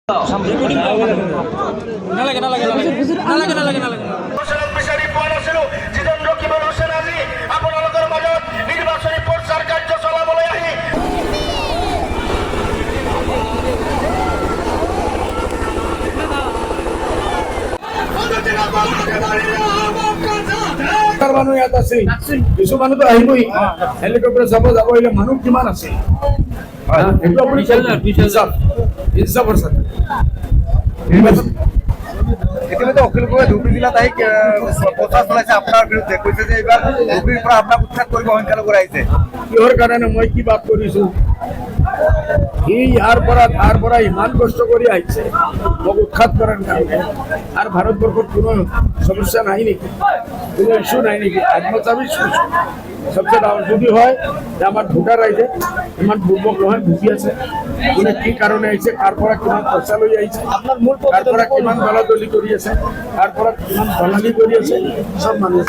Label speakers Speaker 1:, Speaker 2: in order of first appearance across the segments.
Speaker 1: নির্বাচনী প্রচার কার্য চলাবলৈ আহি
Speaker 2: মানুহ ইয়াত আছে, কিছু মানুহতো আহিবই, হেলিকপ্টাৰ চাব যাব আহিলে মানুহ কিমান আছে সেইটো আপুনি হিচাপৰ চাগে
Speaker 3: ইতিমধ্যে অখিল গগৈ ধুবুৰী জিলাত আহি প্ৰচাৰ চলাইছে আপোনাৰ বিৰুদ্ধে, কৈছে যে এইবাৰ ধুবুৰীৰ পৰা আপোনাক উৎখাত কৰিব সংখ্যালঘু ৰাইজে।
Speaker 2: কিহৰ কাৰণে মই কি বাদ কৰিছো? সি ইয়াৰ পৰা তাৰ পৰা ইমান কষ্ট কৰি আহিছে মোক উৎখাত কৰাৰ কাৰণে। আৰু ভাৰতবৰ্ষত কোনো সমস্যা নাই নেকি, কোনো ইস্যু নাই নেকি? আত্মচাবী সবচেয়ে ডাঙৰ যদি হয় যে আমাৰ ভোটাৰ ৰাইজে ইমান দুৰ্ভোগ নহয় ভুগি আছে, কোনে কি কাৰণে আহিছে, কাৰ পৰা কিমান পইচা লৈ আহিছে, কাৰ পৰা কিমান দলাদলি কৰি আছে, কাৰ পৰা কিমান দলালি কৰি আছে, চব মানুহ।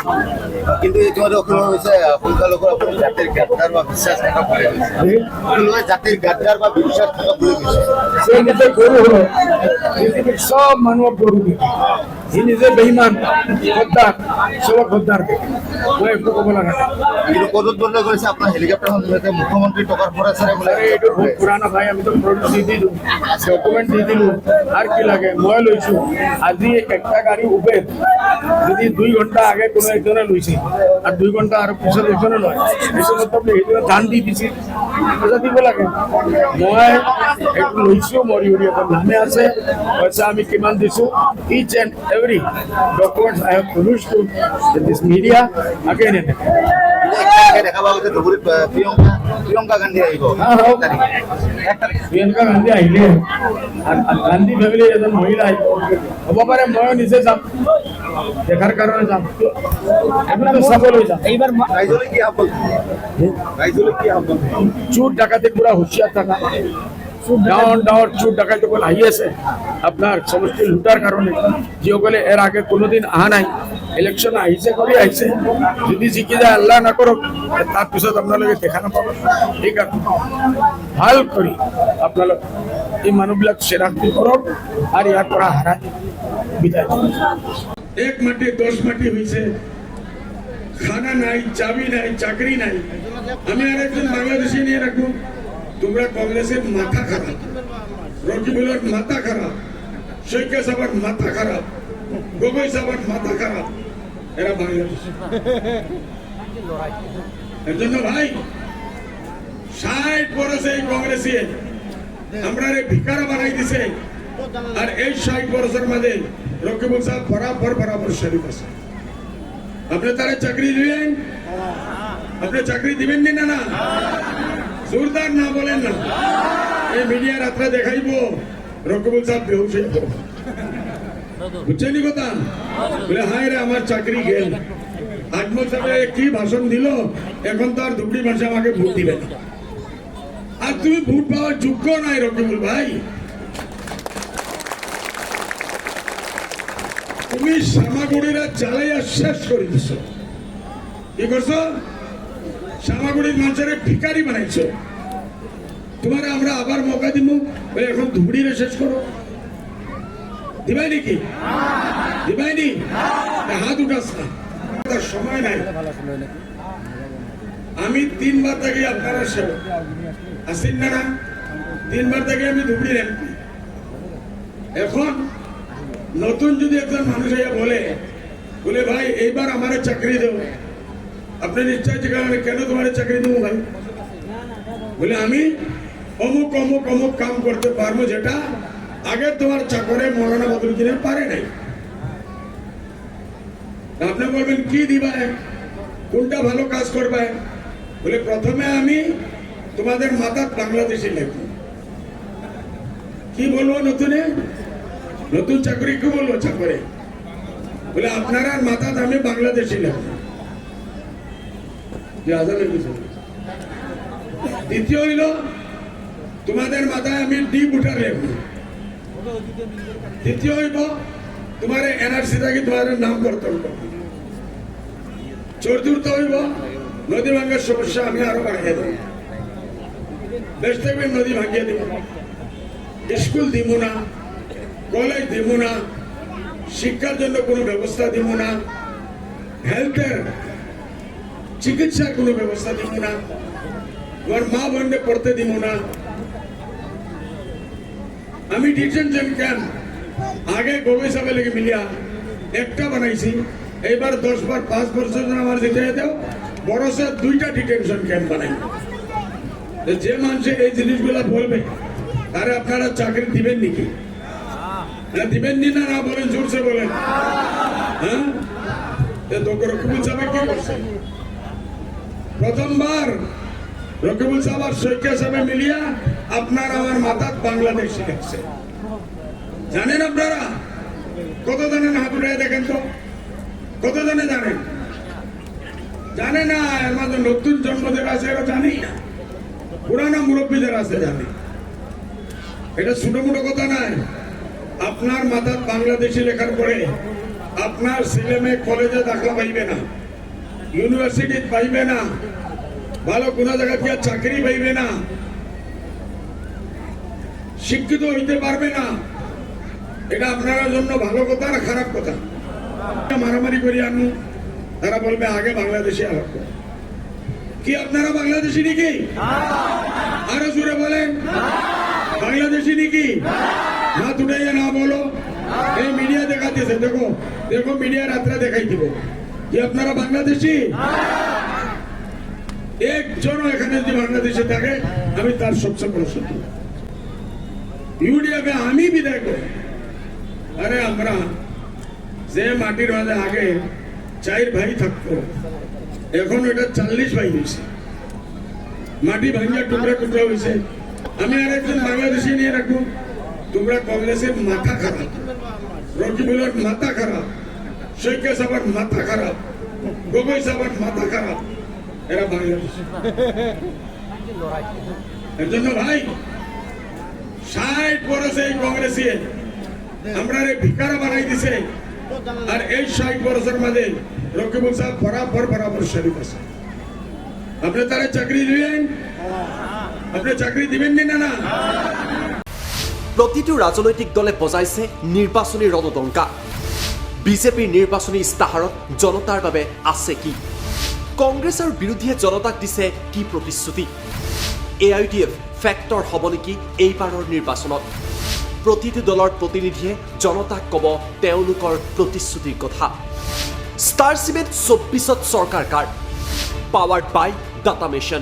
Speaker 3: কিন্তু ইতিমধ্যে অখিল গগৈ কৈছে সংখ্যালঘুৰ আপুনি জাতিৰ গাদ্দাৰ বা বিশ্বাস থকা বুলি কৈছে। অখিল গগৈ জাতিৰ গাদ্দাৰ বা বিশ্বাস থকা বুলি কৈছে।
Speaker 2: সে নিজে গৰু হল, পৃথিৱীৰ চব মানুহক গৰু দিয়ে। সি নিজে বেইমান গদ্দাৰ, চবক গদ্দাৰ দিয়ে। মই একো ক'ব লগা নাই।
Speaker 3: কিন্তু কদত বন্ধ কৰিছে আপোনাৰ হেলিকপ্টাৰখন যাতে মুখ্যমন্ত্ৰী টকাৰ পৰা চাৰে বোলে।
Speaker 2: এইটো বহুত পুৰাণা ভাই, আমি তো প্ৰডিউচ দি দিলোঁ, ডকুমেণ্ট দি দিলোঁ, আৰু কি লাগে? মই লৈছোঁ আজি একটা গাড়ী উবেৰ যদি 2 ঘণ্টা আগে কোনো একজনে লৈছে আৰু 2 ঘণ্টা আৰু পিছত একজনে লয়, সেইটো মতলব সেইজনে দান দি দিছে, পইচা দিব লাগে। মই এইটো লৈছোঁ, মোৰ ইউৰিয়াৰ নামে আছে, পইচা আমি কিমান দিছোঁ, each and every documents I have produce to this media again and
Speaker 3: দেখা পাব যে ধুবুৰীত প্ৰিয়ংকা গান্ধী আহিব।
Speaker 2: প্ৰিয়ংকা গান্ধী আহিলে আৰু গান্ধী ফেমিলি এজন মহিলা আহিব, হ'ব পাৰে ময়ো নিজে যাম, দেখাৰ কাৰণে যাম, এইবিলাক চাবলৈ যাম। এইবাৰ
Speaker 3: ৰাইজলৈ কি আহ্বান? ৰাইজলৈ কি আহ্বান?
Speaker 2: চুৰ ডাকাতি পুৰা হুঁচিয়াৰ থাকা, ডাঙৰ চুৰ ডাকাতিসকল আহি আছে আপোনাৰ সমষ্টি লুটাৰ কাৰণে, যিসকলে এর আগে কোনোদিন অহা নাই, ইলেকশ্যন আহিছে কৰি আহিছে, যদি জিকি যায় আল্লাহ নকৰক তাৰপিছত আপোনালোকে দেখা নাপাব। সেইকাৰণে ভাল কৰি আপোনালোক এই মানুহবিলাক চিনাক্তি কৰক আৰু ইয়াৰ পৰা হাৰাই বিদায়। 1 মাটি 10 মাটি হয়েছে, খানা নাই, চাবি নাই, চাকরি নাই। আমি আর একজন বাংলাদেশি নিয়ে রাখবো। তোমরা কংগ্রেসের মাথা খারাপ, রকিবুলের মাথা খারাপ, শৈকে সাবার মাথা খারাপ, গগৈ সাবার মাথা খারাপ, এরা বাংলাদেশ। এর জন্য ভাই 60 বছর এই কংগ্রেসে আমরা ভিকারা বানাই দিছে, আর এই 60 বছরের মধ্যে রকিবুল সাহেব বরাবর শরীফ আছে। আপনি তারা চাকরি দিবেন, আপনি চাকরি দিবেন না? না জোরদার না বলেন না। এই মিডিয়া রাত্রে দেখাইব রকিবুল সাহেব বেহুশ হয়ে পড়বে, বুঝছেন কথা? বলে হায় রে আমার চাকরি গেল। আজমল সাহেব কি ভাষণ দিল, এখন তো আর ধুবড়ি ভাষা আমাকে ভোট দিবে না। আর তুমি ভোট পাওয়ার যোগ্য নাই রকিবুল ভাই। তুমি সামাগুড়িরা জ্বালাইয়া শেষ করে দিছ। কি করছো? সামাগুড়ির মানুষের ভিকারি বানাইছো। তোমার আমরা আবার মৌকা দিব, এখন ধুবড়িরে শেষ করো। দিবাই নাকি? দিবাইনি? হাত উঠাস না, তার সময় নাই। আমি 3 বার থাকি আপনারা সেবক আসেন না, 3 বার থাকি আমি ধুবড়ির এমপি। এখন নতুন যদি একজন মানুষ বলে ভাই এইবার আমার চাকরি দেব, আপনি নিশ্চয় কেন তোমার চাকরি দেবো ভাই? বলে আমি অমুক অমুক অমুক কাম করতে পারবো, যেটা আগে তোমার চাকরে মৌলানা বদরুদ্দিনের পারে নাই। আপনি বলবেন কি দিবা, কোনটা ভালো কাজ করবে? বলে প্রথমে আমি তোমাদের মাথা বাংলাদেশি লিখবো। কি বলবো নতুনে? নতুন চাকরি কি বলবো? চাকরি বলে আপনারা মাথা আমি বাংলাদেশি লিখবো। দ্বিতীয় হইল তোমাদের মাথায় আমি ডি বুটার লিখবো। তৃতীয় হইব তোমার এনআরসি থাকি তোমার নাম বর্তন করবো। চতুর্থ হইব নদী ভাঙ্গার সমস্যা আমি আরো বাড়িয়ে দেব, বেশ থাকবে নদী ভাঙিয়ে দেব, স্কুল দিব না, কলেজ দিব না, শিক্ষার জন্য কোনো ব্যবস্থা দিব না, হেলথের চিকিৎসার কোনো ব্যবস্থা দিব না, তোমার মা বোনকে পড়তে দিব না। আমি ডিটেনশন ক্যাম্প আগে গোবিন্দ সাহেবের লেগে মিলিয়া একটা বানাইছি, এইবার 10 বার 5 বছর জন্য আমার যেতে দেও বড় স্যার 2টা ডিটেনশন ক্যাম্প বানাই। যে মানুষে এই জিনিসগুলা বলবে তারে আপনারা চাকরি দিবেন নাকি? দিবেন নি না বলেন, জোরসে বলেন। হ্যাঁ, রকিবুল সাহেব কি করছে? প্রথমবার রকিবুল সাহেব আর শৈকিয়া সাহেব মিলিয়া আপনার আমার মাথাত বাংলাদেশ শিখাচ্ছে। জানেন আপনারা কত জানেন? হাত উঠে দেখেন তো, কত জনে জানেন? জানে না। এর মধ্যে নতুন জন্মদের আছে এরা জানেই না, পুরানা মুরব্বীদের আছে জানে। এটা ছোট মোটো কথা নয়। আপনার মাথার বাংলাদেশি লেখার পরে আপনার ছেলে মেয়ে কলেজে দাখলা পাইবে না, ইউনিভার্সিটি পাইবে না, ভালো কোনো জায়গা গিয়ে চাকরি পাইবে না, শিক্ষিত হইতে পারবে না। এটা আপনার জন্য ভালো কথা না খারাপ কথা? মারামারি করি আমি, তারা বলবে আগে বাংলাদেশি আলাপ করে। কি আপনারা বাংলাদেশি নাকি? আরো জোরে বলেন, বাংলাদেশি নাকি? না তুটাইয়া না বলো। এই মিডিয়া দেখাতেছে, দেখো দেখো মিডিয়া রাত্রে দেখাই দিব যে আপনারা বাংলাদেশি। একজনও এখানে যদি বাংলাদেশে থাকে আমি তার সবচেয়ে বড় শত্রু। ইউডিএফে আমি বিদায় করি। আরে আমরা যে মাটির মাঝে আগে 4 ভাই থাকতো, এখন এটা 40 ভাই হয়েছে। মাটি ভাঙ্গা টুকরা টুকরা হয়েছে। আমি আর একজন বাংলাদেশি নিয়ে রাখবো। তোমরা কংগ্রেসের মাথা খারাপ, রকিবুলের মাথা খারাপ, শৈকিয়া সাহেবের মাথা খারাপ, গগৈ সাহেবের মাথা খারাপ, এরা বাংলাদেশি। এর জন্য ভাই 60 বছর এই কংগ্রেসে আমরা ভিকারা বানাই দিছে। আর এই 60 বছরের মাঝে রকিবুল সাহেব বরাবর শরীফ আছে। আপনি তারা চাকরি দিবেন? আপনি চাকরি দিবেন না? না।
Speaker 4: প্ৰতিটো ৰাজনৈতিক দলে বজাইছে নিৰ্বাচনী ৰণদংকা। বিজেপিৰ নিৰ্বাচনী ইস্তাহাৰত জনতাৰ বাবে আছে কি? কংগ্ৰেছ আৰু বিৰোধীয়ে জনতাক দিছে কি প্ৰতিশ্ৰুতি? AIUDF ফেক্টৰ হ'ব নেকি এইবাৰৰ নিৰ্বাচনত? প্ৰতিটো দলৰ প্ৰতিনিধিয়ে জনতাক ক'ব তেওঁলোকৰ প্ৰতিশ্ৰুতিৰ কথা। ষ্টাৰ চিমেণ্ট 24ত চৰকাৰ কাৰ, পাৱাৰ্ড বাই ডাটা মিছন।